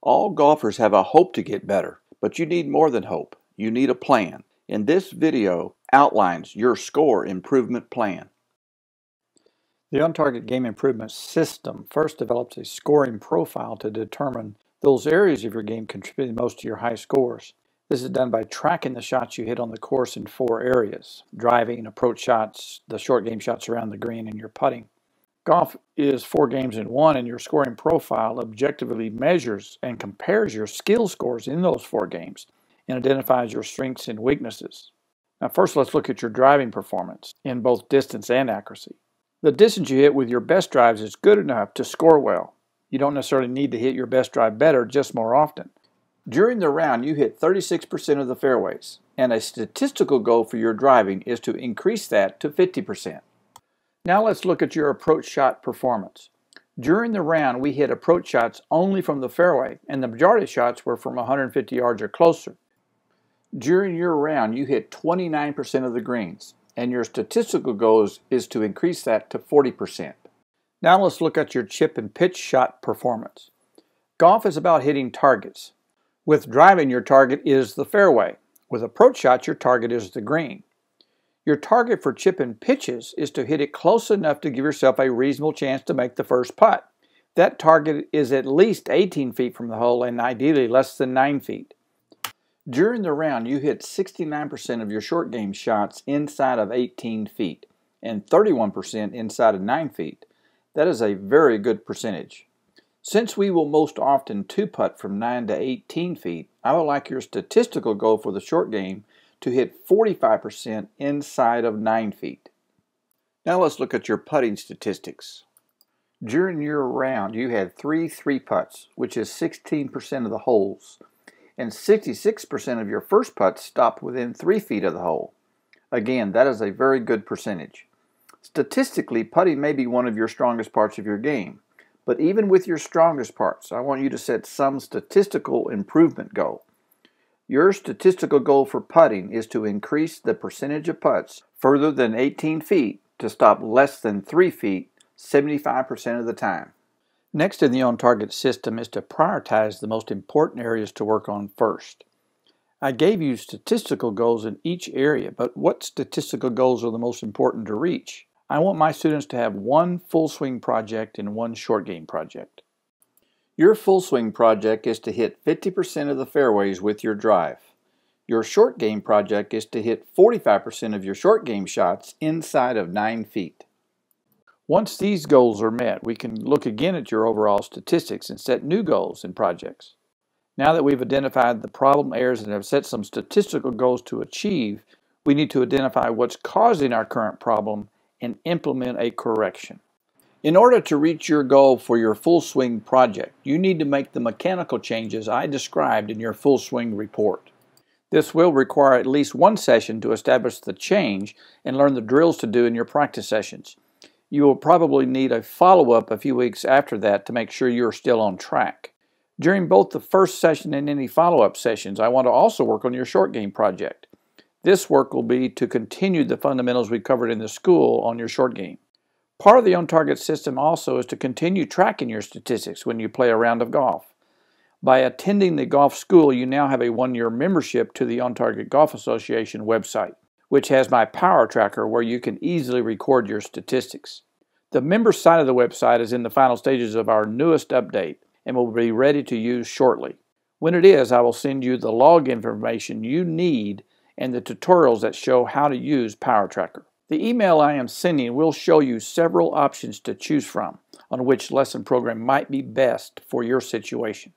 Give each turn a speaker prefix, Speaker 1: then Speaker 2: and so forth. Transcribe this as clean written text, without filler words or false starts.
Speaker 1: All golfers have a hope to get better, but you need more than hope. You need a plan. And this video outlines your score improvement plan.
Speaker 2: The On-Target Game Improvement System first develops a scoring profile to determine those areas of your game contributing most to your high scores. This is done by tracking the shots you hit on the course in 4 areas: driving, approach shots, the short game shots around the green, and your putting. Golf is 4 games in one, and your scoring profile objectively measures and compares your skill scores in those 4 games and identifies your strengths and weaknesses. Now first let's look at your driving performance in both distance and accuracy. The distance you hit with your best drives is good enough to score well. You don't necessarily need to hit your best drive better, just more often. During the round, you hit 36% of the fairways, and a statistical goal for your driving is to increase that to 50%. Now let's look at your approach shot performance. During the round, we hit approach shots only from the fairway, and the majority of shots were from 150 yards or closer. During your round, you hit 29% of the greens, and your statistical goal is to increase that to 40%. Now let's look at your chip and pitch shot performance. Golf is about hitting targets. With driving, your target is the fairway. With approach shots, your target is the green. Your target for chip and pitches is to hit it close enough to give yourself a reasonable chance to make the first putt. That target is at least 18 feet from the hole and ideally less than 9 feet. During the round, you hit 69% of your short game shots inside of 18 feet and 31% inside of 9 feet. That is a very good percentage. Since we will most often 2-putt from 9 to 18 feet, I would like your statistical goal for the short game to hit 45% inside of 9 feet. Now let's look at your putting statistics. During your round, you had 3 3-putts, which is 16% of the holes, and 66% of your first putts stopped within 3 feet of the hole. Again, that is a very good percentage. Statistically, putting may be one of your strongest parts of your game, but even with your strongest parts, I want you to set some statistical improvement goal. Your statistical goal for putting is to increase the percentage of putts further than 18 feet to stop less than 3 feet 75% of the time. Next in the on-target system is to prioritize the most important areas to work on first. I gave you statistical goals in each area, but what statistical goals are the most important to reach? I want my students to have 1 full swing project and 1 short game project. Your full swing project is to hit 50% of the fairways with your drive. Your short game project is to hit 45% of your short game shots inside of 9 feet. Once these goals are met, we can look again at your overall statistics and set new goals and projects. Now that we've identified the problem areas and have set some statistical goals to achieve, we need to identify what's causing our current problem and implement a correction. In order to reach your goal for your full swing project, you need to make the mechanical changes I described in your full swing report. This will require at least 1 session to establish the change and learn the drills to do in your practice sessions. You will probably need a follow-up a few weeks after that to make sure you're still on track. During both the first session and any follow-up sessions, I want to also work on your short game project. This work will be to continue the fundamentals we covered in the school on your short game. Part of the on-target system also is to continue tracking your statistics when you play a round of golf. By attending the golf school, you now have a 1-year membership to the On-Target Golf Association website, which has my power tracker where you can easily record your statistics. The member side of the website is in the final stages of our newest update and will be ready to use shortly. When it is, I will send you the log information you need and the tutorials that show how to use Power Tracker. The email I am sending will show you several options to choose from on which lesson program might be best for your situation.